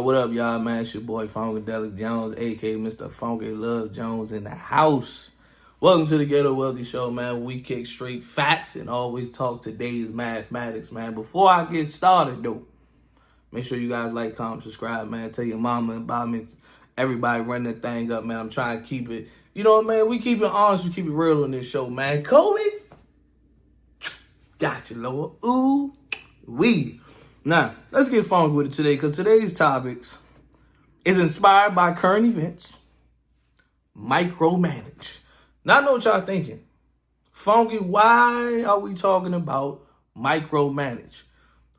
What up, y'all, man? It's your boy, Funkadelic Jones, a.k.a. Mr. Funky Love Jones in the house. Welcome to the Ghetto Wealthy Show, man. We kick straight facts and always talk today's mathematics, man. Before I get started, though, make sure you guys like, comment, subscribe, man. Tell your mama and Bobby, everybody run that thing up, man. I'm trying to keep it, man, we keep it honest, we keep it real on this show, man. Kobe, got you, Lord. Ooh, wee. Now, let's get funky with it today, because today's topics is inspired by current events. Micromanage. Now, I know what y'all thinking. Funky, why are we talking about micromanage?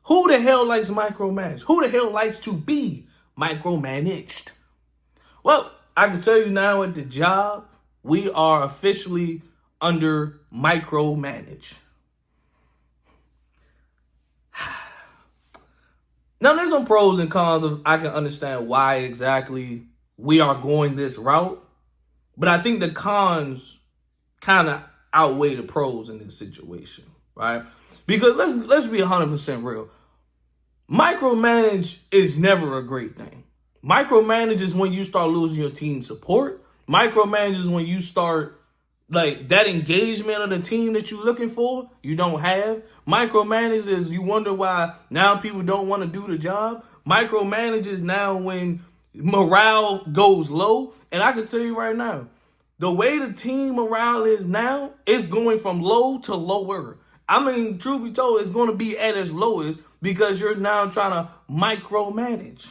Who the hell likes micromanage? Who the hell likes to be micromanaged? Well, I can tell you now at the job, we are officially under micromanage. Now, there's some pros and cons of I can understand why exactly we are going this route, but I think the cons kind of outweigh the pros in this situation, right? Because let's be 100% real. Micromanage is never a great thing. Micromanage is when you start losing your team support. Micromanage is when you start, like, that engagement of the team that you're looking for, you don't have. Micromanage is you wonder why now people don't want to do the job. Micromanage is now when morale goes low. And I can tell you right now, the way the team morale is now, it's going from low to lower. I mean, truth be told, it's going to be at its lowest because you're now trying to micromanage.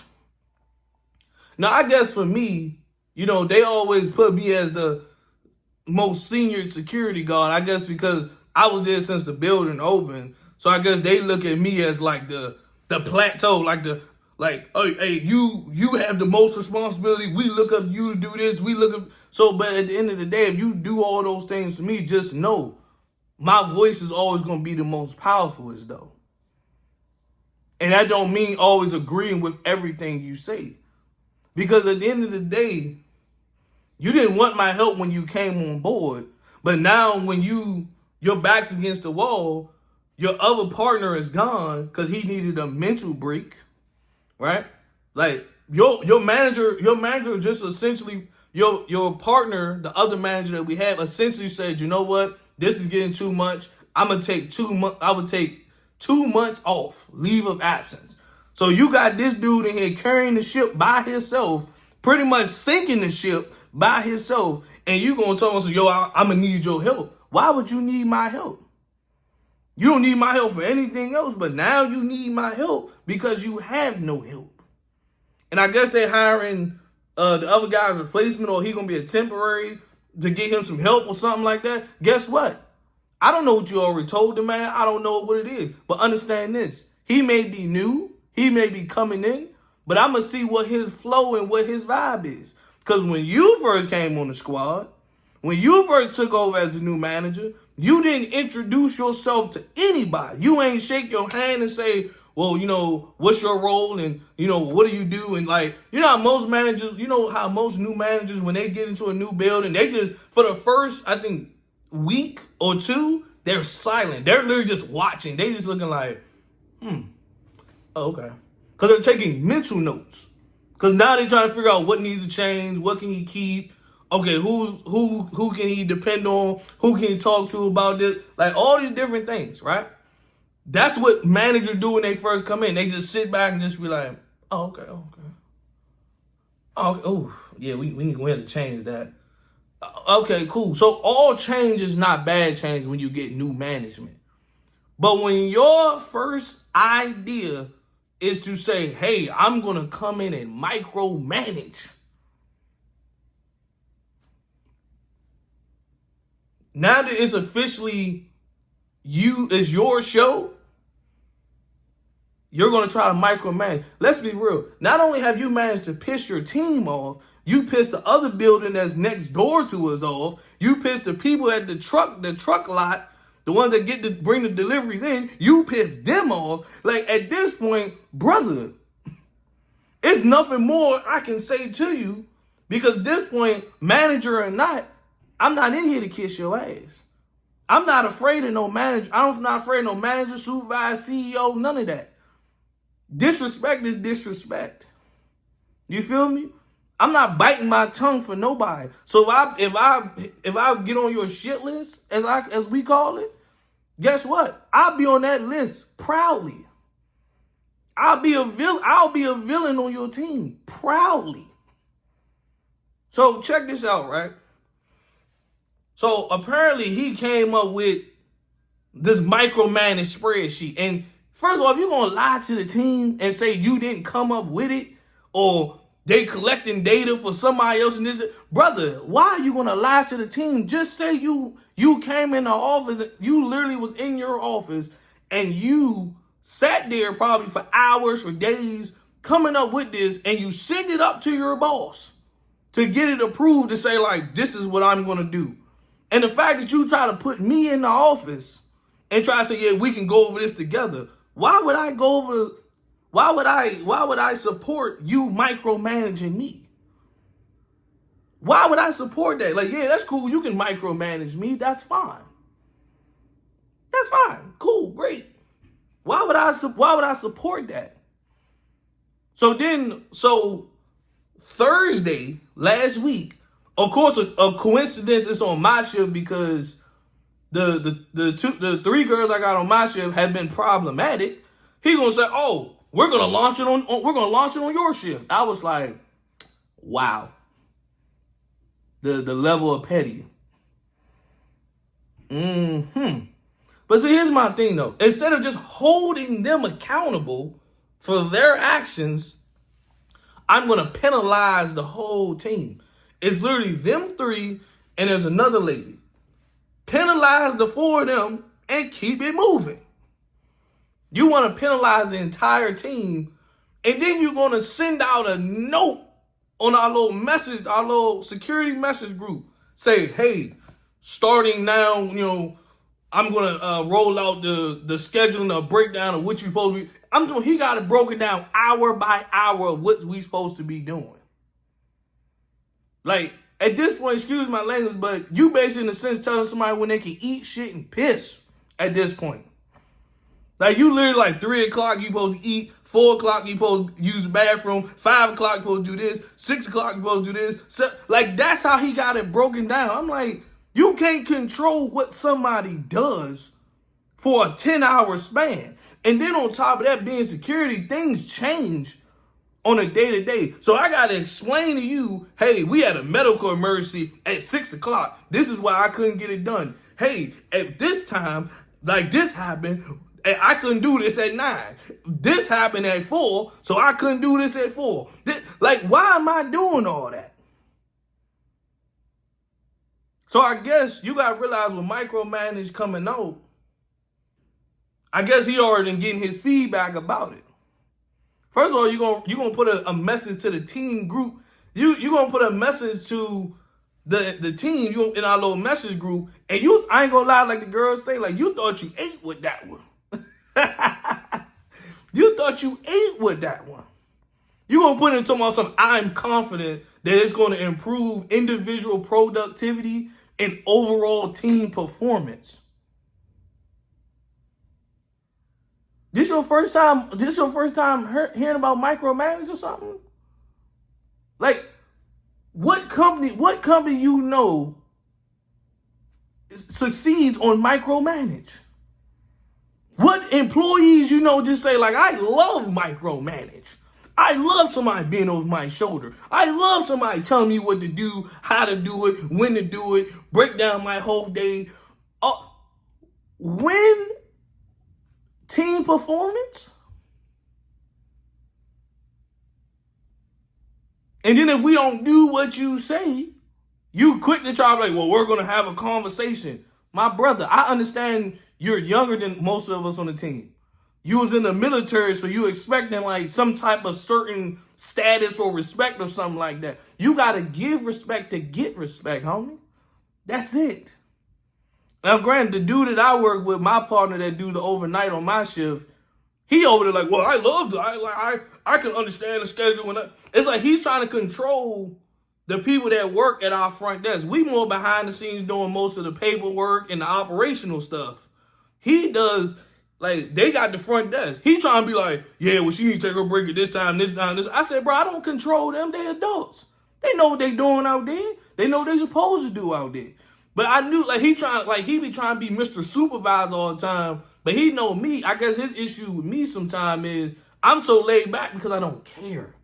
Now, I guess for me, they always put me as the most senior security guard, I guess, because I was there since the building opened. So I guess they look at me as like the plateau, hey, you have the most responsibility. We look up you to do this. But at the end of the day, if you do all those things for me, just know my voice is always going to be the most powerful as though. And that don't mean always agreeing with everything you say. Because at the end of the day, you didn't want my help when you came on board, but now when your back's against the wall, your other partner is gone because he needed a mental break, right? Like your manager just essentially your partner, the other manager that we have, essentially said, you know what, this is getting too much. I would take 2 months off, leave of absence. So you got this dude in here carrying the ship by himself, pretty much sinking the ship by himself, and you gonna tell us, yo, I'm gonna need your help. Why would you need my help? You don't need my help for anything else, but now you need my help because you have no help. And I guess they're hiring the other guy's replacement, or he gonna be a temporary to get him some help or something like that. Guess what? I don't know what you already told the man. I don't know what it is, but understand this: he may be new, he may be coming in, but I'm gonna see what his flow and what his vibe is. Because when you first came on the squad, when you first took over as a new manager, you didn't introduce yourself to anybody. You ain't shake your hand and say, well, what's your role and, what do you do? And how most managers, how most new managers, when they get into a new building, they just, for the first, I think, week or two, they're silent. They're literally just watching. They just looking like, oh, okay. Because they're taking mental notes. Because now they're trying to figure out what needs to change, what can he keep, okay, who can he depend on, who can he talk to about this, like all these different things, right? That's what managers do when they first come in. They just sit back and just be like, okay. Oh, yeah, we need to go ahead and change that. Okay, cool. So all change is not bad change when you get new management. But when your first idea is to say, hey, I'm going to come in and micromanage. Now that it's officially it's your show, you're going to try to micromanage. Let's be real. Not only have you managed to piss your team off, you pissed the other building that's next door to us off. You pissed the people at the truck lot, the ones that get to bring the deliveries in. You pissed them off. Like, at this point, brother, it's nothing more I can say to you, because at this point, manager or not, I'm not in here to kiss your ass. I'm not afraid of no manager. I'm not afraid of no manager, supervisor, CEO, none of that. Disrespect is disrespect. You feel me? I'm not biting my tongue for nobody. So if I get on your shit list, as we call it, guess what? I'll be on that list proudly. I'll be a villain on your team proudly. So check this out, right? So apparently he came up with this micromanage spreadsheet. And first of all, if you're gonna lie to the team and say you didn't come up with it, or they collecting data for somebody else, and this, brother, why are you gonna lie to the team? Just say you came in the office, you literally was in your office, and you sat there probably for hours, for days, coming up with this, and you send it up to your boss to get it approved, to say, like, this is what I'm gonna do. And the fact that you try to put me in the office and try to say, yeah, we can go over this together. Why would I support you micromanaging me? Why would I support that? Like, yeah, that's cool. You can micromanage me. That's fine. That's fine. Cool. Great. Why would I support that? So Thursday last week, of course, a coincidence is on my shift, because the three girls I got on my shift had been problematic. He gonna say, "Oh, we're gonna launch it on your shift." I was like, "Wow." The level of petty. But see, here's my thing though. Instead of just holding them accountable for their actions, I'm gonna penalize the whole team. It's literally them three, and there's another lady. Penalize the four of them and keep it moving. You want to penalize the entire team, and then you're going to send out a note on our little security message group. Say, hey, starting now, I'm going to roll out the scheduling, the breakdown of what you're supposed to be. He got it broken down hour by hour of what we supposed to be doing. Like, at this point, excuse my language, but you basically, in a sense, telling somebody when they can eat shit and piss at this point. Like, you literally, like, 3 o'clock, you supposed to eat. 4 o'clock, you supposed to use the bathroom. 5 o'clock, you supposed to do this. 6 o'clock, you supposed to do this. So, like, that's how he got it broken down. I'm like, you can't control what somebody does for a 10-hour span. And then on top of that, being security, things change on a day-to-day. So I got to explain to you, hey, we had a medical emergency at 6 o'clock. This is why I couldn't get it done. Hey, at this time, like, this happened, and I couldn't do this at 9. This happened at 4, so I couldn't do this at 4. Like, why am I doing all that? So I guess you got to realize when Micromanage coming out, I guess he already getting his feedback about it. First of all, you're gonna put a message to the team group. You're gonna put a message to the team in our little message group, and I ain't gonna lie, like the girls say, like, you thought you ate with that one. You thought you ate with that one. You're gonna put it into something. I'm confident that it's gonna improve individual productivity and overall team performance. This your first time hearing about micromanage or something? Like, what company you know succeeds on micromanage? What employees you know just say, like, I love micromanage. I love somebody being over my shoulder. I love somebody telling me what to do, how to do it, when to do it, break down my whole day. When team performance? And then if we don't do what you say, you quick to try to be like, well, we're going to have a conversation. My brother, I understand you're younger than most of us on the team. You was in the military, so you expecting like some type of certain status or respect or something like that. You got to give respect to get respect, homie. That's it. Now, granted, the dude that I work with, my partner that do the overnight on my shift, he over there like, well, I love it. I can understand the schedule. It's like he's trying to control the people that work at our front desk. We more behind the scenes doing most of the paperwork and the operational stuff. He does Like, they got the front desk. He trying to be like, yeah, well, she need to take her break at this time, this time, this. I said, bro, I don't control them. They adults. They know what they doing out there. They know what they supposed to do out there. But I knew, like, he be trying to be Mr. Supervisor all the time. But he know me. I guess his issue with me sometimes is I'm so laid back because I don't care.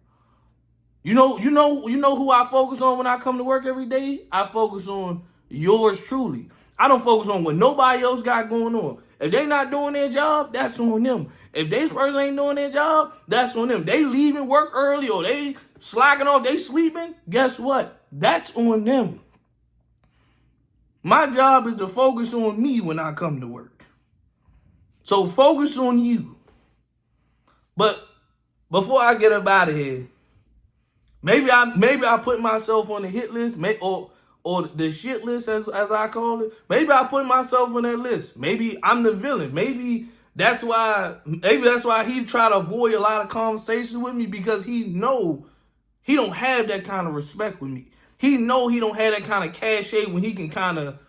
You know who I focus on when I come to work every day? I focus on yours truly. I don't focus on what nobody else got going on. If they not doing their job, that's on them. If this person ain't doing their job, that's on them. They leaving work early or they slacking off, they sleeping, guess what? That's on them. My job is to focus on me when I come to work. So focus on you. But before I get up out of here, maybe I put myself on the hit list, or the shit list as I call it. Maybe I put myself on that list. Maybe I'm the villain. Maybe that's why he try to avoid a lot of conversations with me, because he know he don't have that kind of respect with me. He know he don't have that kind of cachet when he can kind of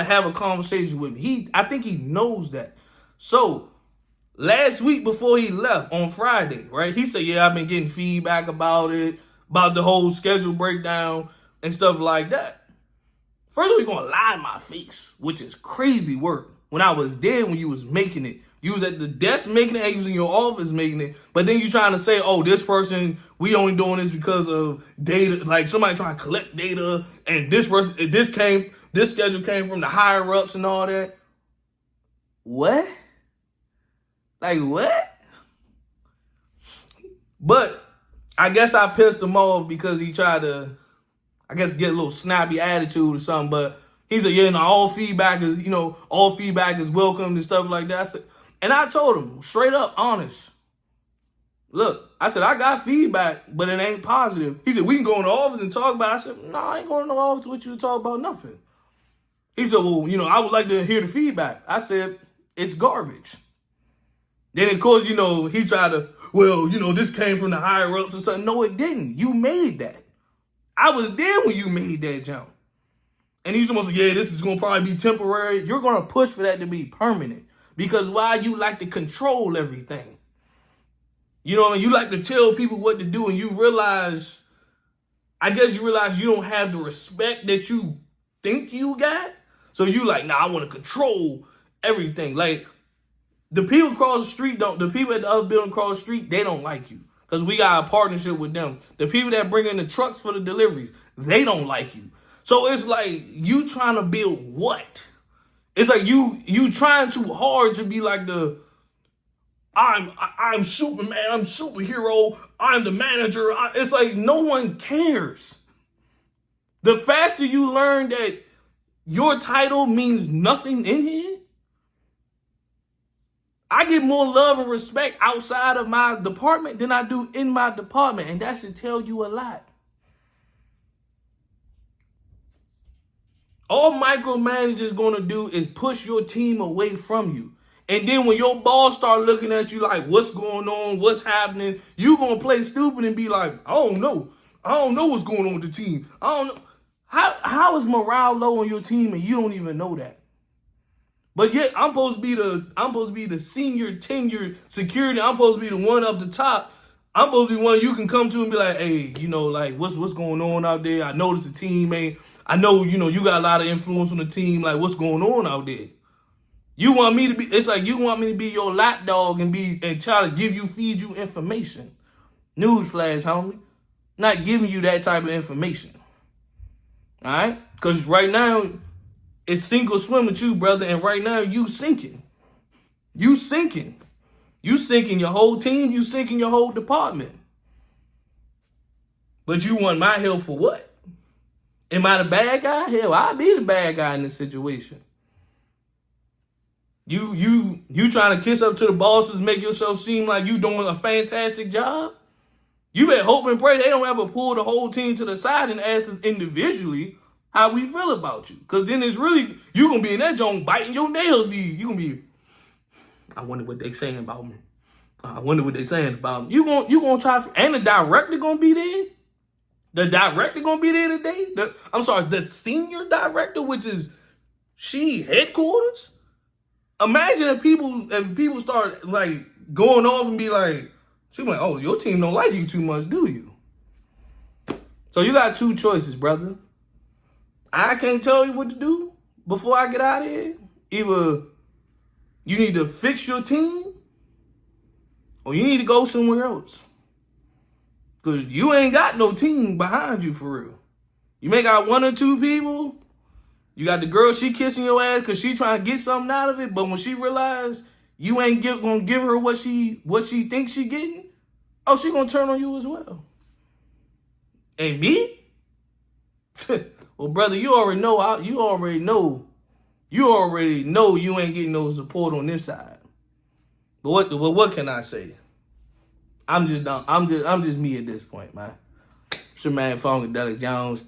have a conversation with me. I think he knows that. So last week before he left on Friday, right? He said, yeah, I've been getting feedback about it, about the whole schedule breakdown and stuff like that. First of all, you're going to lie in my face, which is crazy work. When I was there, when you was making it, you was at the desk making it, and you was in your office making it. But then you trying to say, oh, this person, we only doing this because of data. Like somebody trying to collect data, and this person, this schedule came from the higher ups and all that. What? Like what? But I guess I pissed him off because he tried to, I guess, get a little snappy attitude or something. But he said, yeah, all feedback is welcome and stuff like that. And I told him straight up, honest. Look, I said, I got feedback, but it ain't positive. He said, we can go in the office and talk about it. I said, no, I ain't going in the office with you to talk about nothing. He said, well, I would like to hear the feedback. I said, it's garbage. Then, of course, he tried to, well, this came from the higher ups or something. No, it didn't. You made that. I was there when you made that jump. And he's almost like, yeah, this is going to probably be temporary. You're going to push for that to be permanent. Because why? You like to control everything. You know what I mean? You like to tell people what to do, and you realize you don't have the respect that you think you got. So you like, nah, I want to control everything. Like, the people across the street the people at the other building across the street, they don't like you. Because we got a partnership with them. The people that bring in the trucks for the deliveries, they don't like you. So it's like, you trying to build what? It's like you trying too hard to be like I'm Superman, I'm superhero, I'm the manager. It's like no one cares. The faster you learn that your title means nothing in here, I get more love and respect outside of my department than I do in my department. And that should tell you a lot. All micromanagers going to do is push your team away from you. And then when your boss start looking at you like, what's going on? What's happening? You going to play stupid and be like, I don't know. I don't know what's going on with the team. I don't know. How is morale low on your team and you don't even know that? But yet I'm supposed to be the senior tenured security. I'm supposed to be the one up the top. I'm supposed to be one you can come to and be like, hey, like what's going on out there? I noticed the team ain't. I know, you got a lot of influence on the team. Like, what's going on out there? You want me to be, it's like you want me to be your lapdog and try to feed you information. Newsflash, homie. Not giving you that type of information. All right? Because right now, it's sink or swim with you, brother. And right now, you sinking. You sinking. You sinking your whole team. You sinking your whole department. But you want my help for what? Am I the bad guy? Hell, I'll be the bad guy in this situation. You trying to kiss up to the bosses, make yourself seem like you doing a fantastic job? You better hope and pray they don't ever pull the whole team to the side and ask us individually how we feel about you. Because then it's really, you going to be in that joint biting your nails. You going to be, I wonder what they saying about me. I wonder what they saying about me. You going to try, and the director going to be there? The director going to be there today? The senior director, which is headquarters? Imagine if people start like going off and be like, she like, oh, your team don't like you too much, do you? So you got two choices, brother. I can't tell you what to do before I get out of here. Either you need to fix your team or you need to go somewhere else. Because you ain't got no team behind you for real. You may got one or two people. You got the girl, she kissing your ass because she trying to get something out of it. But when she realize you ain't gonna give her what she thinks she getting, oh, she gonna turn on you as well. And me? Well, brother, you already know you ain't getting no support on this side. But what can I say? I'm just done. I'm just me at this point, man. It's your man Funkadelic Jones.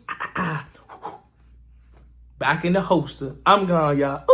Back in the holster. I'm gone, y'all.